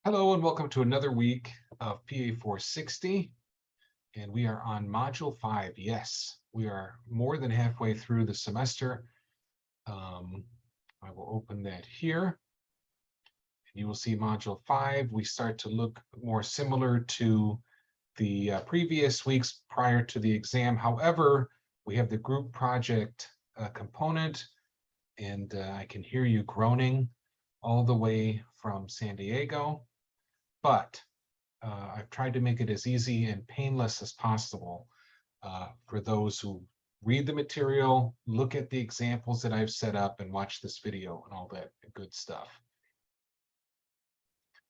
Hello and welcome to another week of PA 460, and we are on Module 5. Yes, we are more than halfway through the semester. I will open that here. You will see Module 5. We start to look more similar to the previous weeks prior to the exam. However, we have the group project component, and I can hear you groaning all the way from San Diego. But I've tried to make it as easy and painless as possible for those who read the material, look at the examples that I've set up, and watch this video and all that good stuff.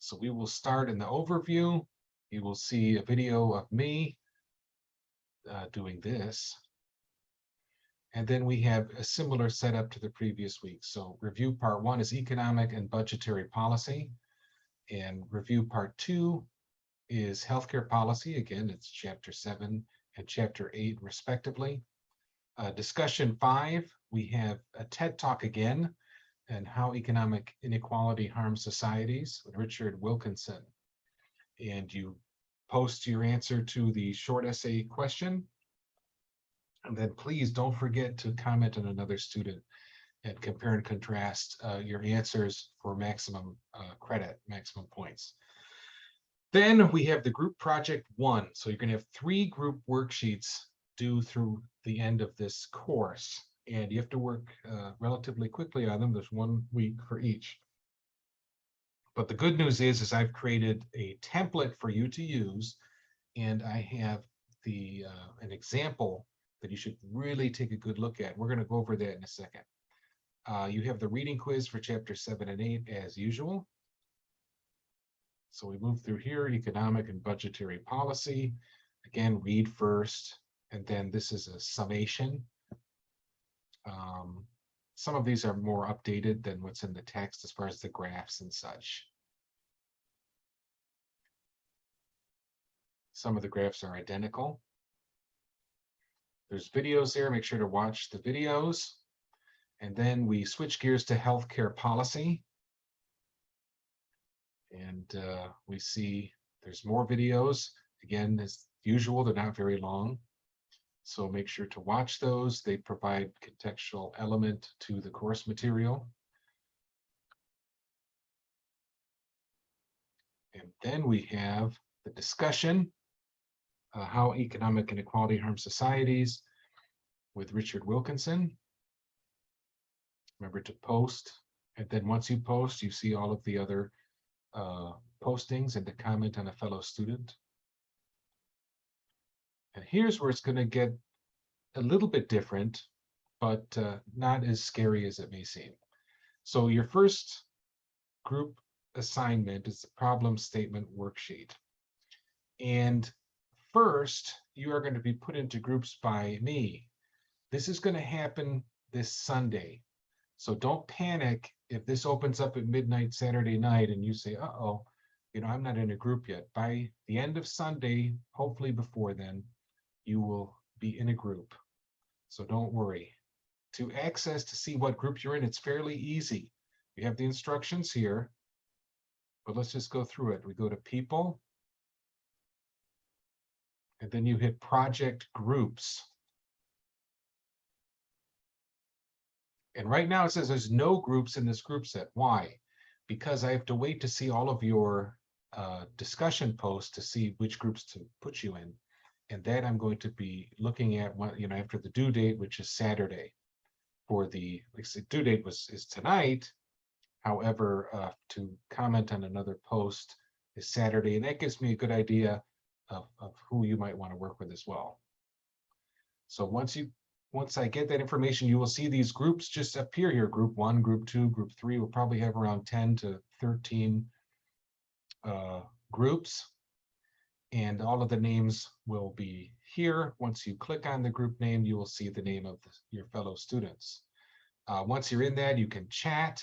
So we will start in the overview. You will see a video of me doing this. And then we have a similar setup to the previous week. So review part 1 is economic and budgetary policy. And review part 2 is healthcare policy. Again, it's chapter 7 and chapter 8 respectively. Discussion 5, we have a TED Talk again, and how economic inequality harms societies with Richard Wilkinson. And you post your answer to the short essay question. And then please don't forget to comment on another student and compare and contrast your answers for maximum credit, maximum points. Then we have the group project 1. So you're going to have 3 group worksheets due through the end of this course. And you have to work relatively quickly on them. There's 1 week for each. But the good news is I've created a template for you to use. And I have an example that you should really take a good look at. We're going to go over that in a second. You have the reading quiz for chapter 7 and 8 as usual. So we move through here, economic and budgetary policy. Again, read first, and then this is a summation. Some of these are more updated than what's in the text as far as the graphs and such. Some of the graphs are identical. There's videos there, make sure to watch the videos. And then we switch gears to healthcare policy. And we see there's more videos. Again, as usual, they're not very long. So make sure to watch those. They provide contextual element to the course material. And then we have the discussion, how economic inequality harms societies with Richard Wilkinson. Remember to post. And then once you post, you see all of the other postings and to comment on a fellow student. And here's where it's going to get a little bit different, but not as scary as it may seem. So your first group assignment is the problem statement worksheet. And first, you are going to be put into groups by me. This is going to happen this Sunday. So don't panic if this opens up at midnight Saturday night and you say, uh-oh, I'm not in a group yet. By the end of Sunday, hopefully before then, you will be in a group. So don't worry. To see what group you're in, it's fairly easy. You have the instructions here, but let's just go through it. We go to people, and then you hit project groups. And right now it says there's no groups in this group set. Why? Because I have to wait to see all of your discussion posts to see which groups to put you in. And that I'm going to be looking at after the due date, which is Saturday. For the due date is tonight. However, to comment on another post is Saturday, and that gives me a good idea of who you might want to work with as well. So once I get that information, you will see these groups just appear here. Group 1, Group 2, Group 3. We'll probably have around 10 to 13 groups. And all of the names will be here. Once you click on the group name, you will see the name of your fellow students. Once you're in that, you can chat.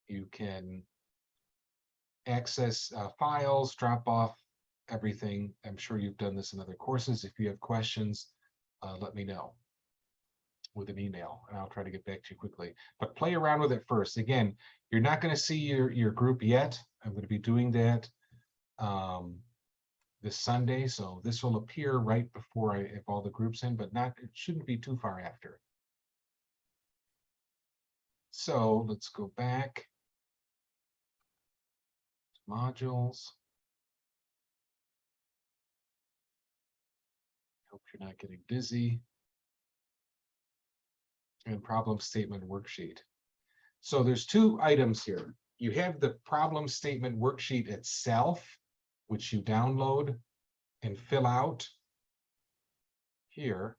You can access files, drop off everything. I'm sure you've done this in other courses. If you have questions, let me know. with an email, and I'll try to get back to you quickly. But play around with it first. Again, you're not going to see your group yet. I'm going to be doing that this Sunday, so this will appear right before I have all the groups in, but not, it shouldn't be too far after. So let's go back to modules. Hope you're not getting busy. And problem statement worksheet. So there's two items here. You have the problem statement worksheet itself, which you download and fill out here.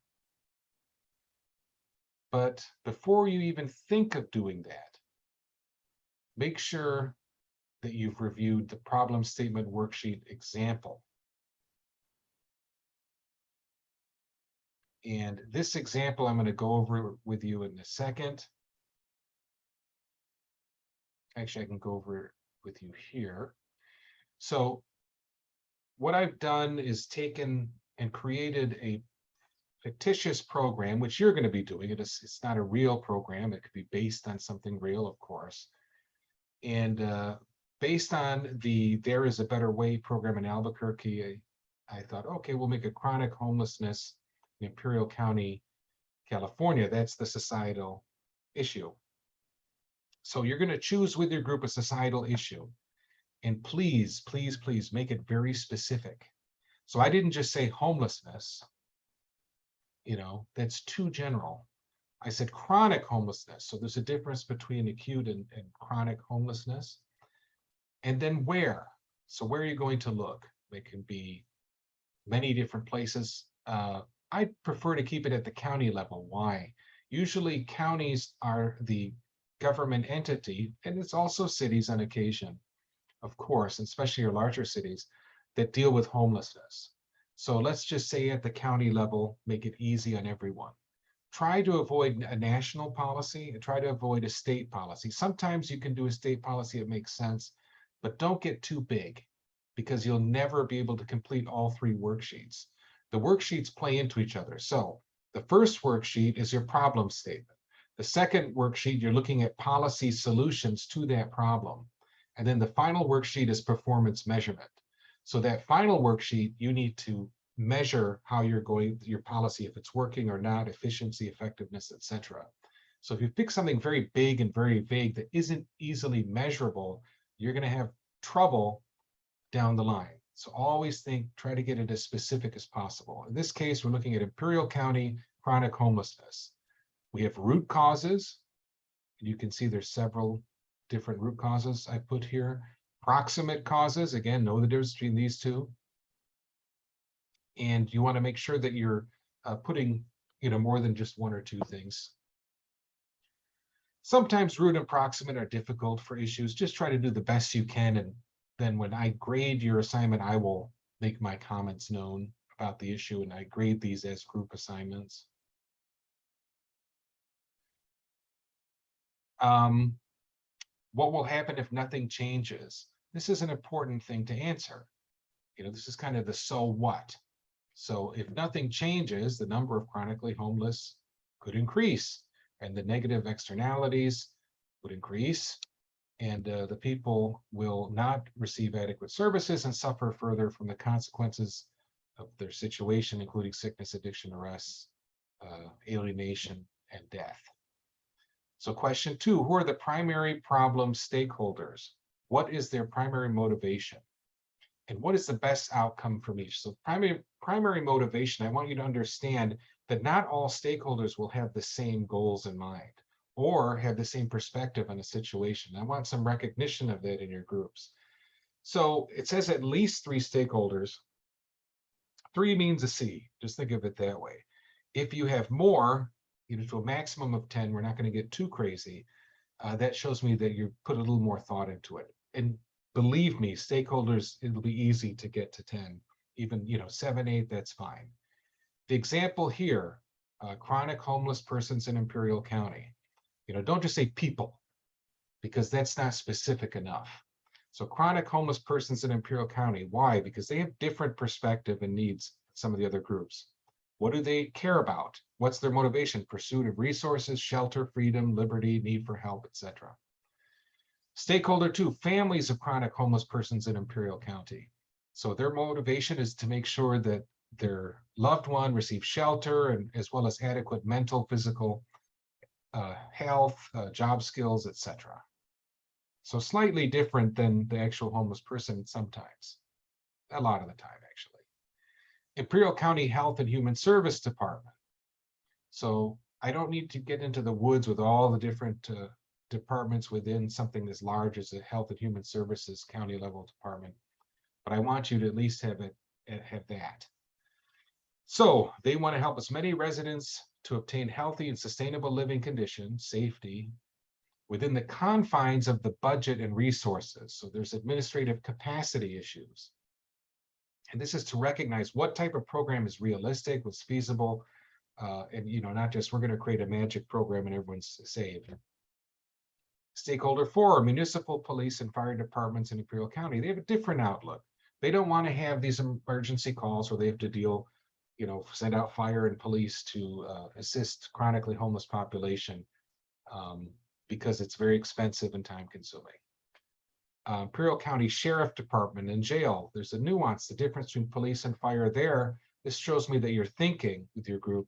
But before you even think of doing that, make sure that you've reviewed the problem statement worksheet example. And this example, I'm going to go over with you in a second. Actually, I can go over it with you here. So what I've done is taken and created a fictitious program, which you're going to be doing. It's not a real program. It could be based on something real, of course. And based on the There Is a Better Way program in Albuquerque, I thought, okay, we'll make a chronic homelessness in Imperial County, California. That's the societal issue. So you're going to choose with your group a societal issue. And please, please, please make it very specific. So I didn't just say homelessness. You know, that's too general. I said chronic homelessness. So there's a difference between acute and chronic homelessness. And then where? So where are you going to look? They can be many different places. I prefer to keep it at the county level. Why? Usually counties are the government entity, and it's also cities on occasion, of course, especially your larger cities that deal with homelessness. So let's just say at the county level, make it easy on everyone. Try to avoid a national policy and try to avoid a state policy. Sometimes you can do a state policy that makes sense, but don't get too big because you'll never be able to complete all three worksheets. The worksheets play into each other. So the first worksheet is your problem statement. The second worksheet, you're looking at policy solutions to that problem. And then the final worksheet is performance measurement. So that final worksheet, you need to measure how you're going, your policy, if it's working or not, efficiency, effectiveness, etc. So if you pick something very big and very vague that isn't easily measurable, you're going to have trouble down the line. So always try to get it as specific as possible. In this case, we're looking at Imperial County chronic homelessness. We have root causes. And you can see there's several different root causes I put here. Proximate causes, again, know the difference between these two. And you want to make sure that you're putting, more than just one or two things. Sometimes root and proximate are difficult for issues. Just try to do the best you can. And then when I grade your assignment, I will make my comments known about the issue, and I grade these as group assignments. What will happen if nothing changes? This is an important thing to answer. This is kind of the so what. So if nothing changes, the number of chronically homeless could increase, and the negative externalities would increase, and the people will not receive adequate services and suffer further from the consequences of their situation, including sickness, addiction, arrests, alienation, and death. So question 2, who are the primary problem stakeholders? What is their primary motivation? And what is the best outcome from each? So primary motivation, I want you to understand that not all stakeholders will have the same goals in mind or have the same perspective on a situation. I want some recognition of that in your groups. So it says at least 3 stakeholders. 3 means a C, just think of it that way. If you have more, to a maximum of 10, we're not going to get too crazy. That shows me that you put a little more thought into it. And believe me, stakeholders, it'll be easy to get to 10, even 7, 8, that's fine. The example here, chronic homeless persons in Imperial County. Don't just say people, because that's not specific enough. So chronic homeless persons in Imperial County, why? Because they have different perspective and needs than some of the other groups. What do they care about? What's their motivation? Pursuit of resources, shelter, freedom, liberty, need for help, etc. Stakeholder 2, families of chronic homeless persons in Imperial County. So their motivation is to make sure that their loved one receives shelter and as well as adequate mental, physical health, job skills, etc. So slightly different than the actual homeless person sometimes, a lot of the time actually. Imperial County Health and Human Service Department. So I don't need to get into the woods with all the different departments within something as large as a Health and Human Services county level department, but I want you to at least have that. So they want to help as many residents to obtain healthy and sustainable living conditions, safety, within the confines of the budget and resources. So there's administrative capacity issues. And this is to recognize what type of program is realistic, what's feasible, and not just we're going to create a magic program and everyone's saved. Stakeholder 4, municipal police and fire departments in Imperial County. They have a different outlook. They don't want to have these emergency calls where they have to deal, send out fire and police to assist chronically homeless population because it's very expensive and time consuming. Imperial County Sheriff Department and jail. There's a nuance, the difference between police and fire there. This shows me that you're thinking with your group.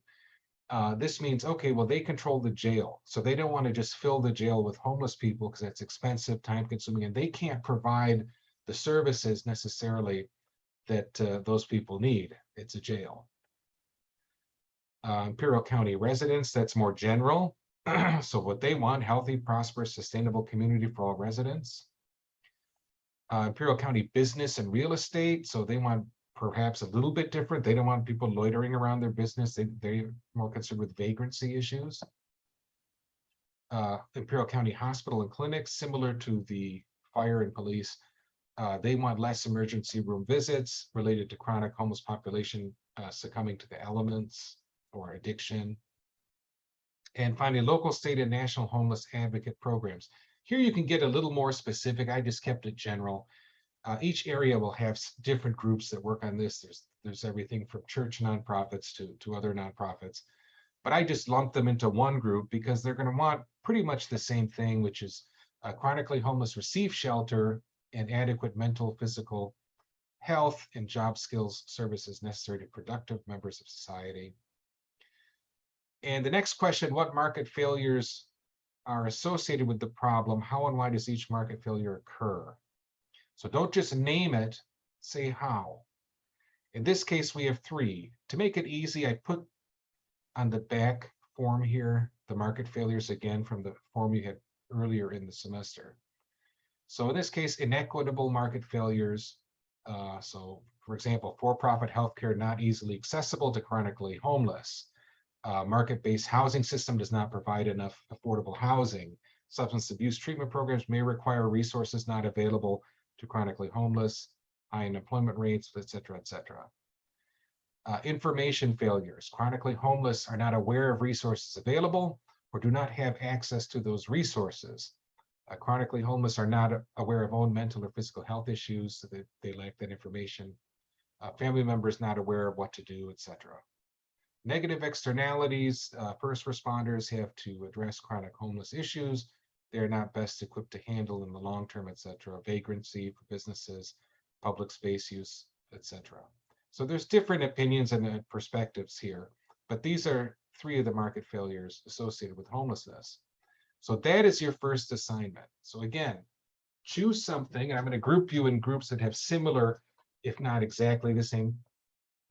This means, okay, well, they control the jail. So they don't want to just fill the jail with homeless people because that's expensive, time consuming, and they can't provide the services necessarily that those people need. It's a jail. Imperial County residents, that's more general. So what they want, healthy, prosperous, sustainable community for all residents. Imperial County business and real estate. So they want perhaps a little bit different. They don't want people loitering around their business. They're more concerned with vagrancy issues. Imperial County Hospital and clinics, similar to the fire and police. They want less emergency room visits related to chronic homeless population succumbing to the elements or addiction. And finally, local, state, and national homeless advocate programs. Here you can get a little more specific. I just kept it general. Each area will have different groups that work on this. There's everything from church nonprofits to other nonprofits. But I just lumped them into one group because they're going to want pretty much the same thing, which is chronically homeless receive shelter and adequate mental, physical health and job skills services necessary to productive members of society. And the next question, what market failures are associated with the problem? How and why does each market failure occur? So don't just name it, say how. In this case, we have 3. To make it easy, I put on the back form here, the market failures again from the form you had earlier in the semester. So in this case, inequitable market failures. So for example, for-profit healthcare not easily accessible to chronically homeless. Market-based housing system does not provide enough affordable housing. Substance abuse treatment programs may require resources not available to chronically homeless, high unemployment rates, et cetera, et cetera. Information failures. Chronically homeless are not aware of resources available or do not have access to those resources. Chronically homeless are not aware of own mental or physical health issues, so that they lack that information. Family members not aware of what to do, et cetera. Negative externalities. First responders have to address chronic homeless issues. They're not best equipped to handle in the long term, et cetera. Vagrancy for businesses, public space use, et cetera. So there's different opinions and perspectives here, but these are 3 of the market failures associated with homelessness. So that is your first assignment. So again, choose something, and I'm going to group you in groups that have similar, if not exactly the same,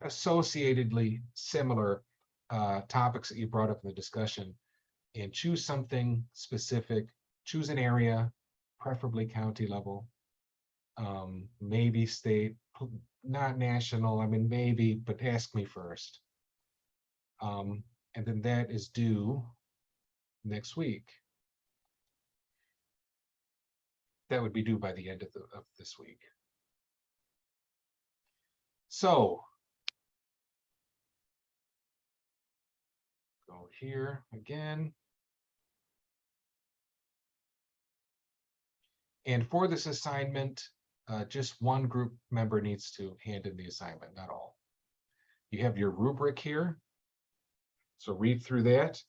associatedly similar topics that you brought up in the discussion, and choose something specific. Choose an area, preferably county level, maybe state, not national. I mean, maybe, but ask me first. And then that is due next week. That would be due by the end of this week. So go here again. And for this assignment, just one group member needs to hand in the assignment, not all. You have your rubric here. So read through that.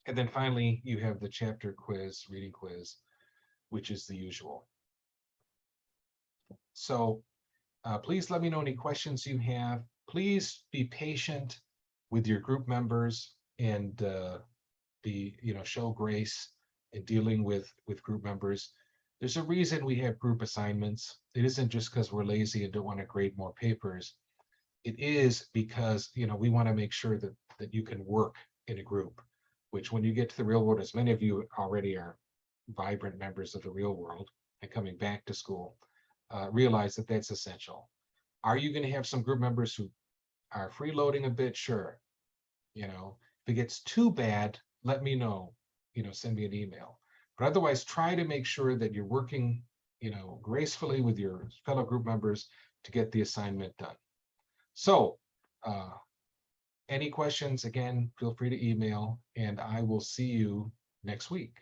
And then finally, you have the chapter quiz, reading quiz, which is the usual. So please let me know any questions you have. Please be patient with your group members and show grace in dealing with group members. There's a reason we have group assignments. It isn't just because we're lazy and don't want to grade more papers. It is because we want to make sure that you can work in a group, which when you get to the real world, as many of you already are vibrant members of the real world and coming back to school, realize that that's essential. Are you going to have some group members who are freeloading a bit? Sure. If it gets too bad, let me know. Send me an email. But otherwise, try to make sure that you're working, gracefully with your fellow group members to get the assignment done. So, any questions, again, feel free to email, and I will see you next week.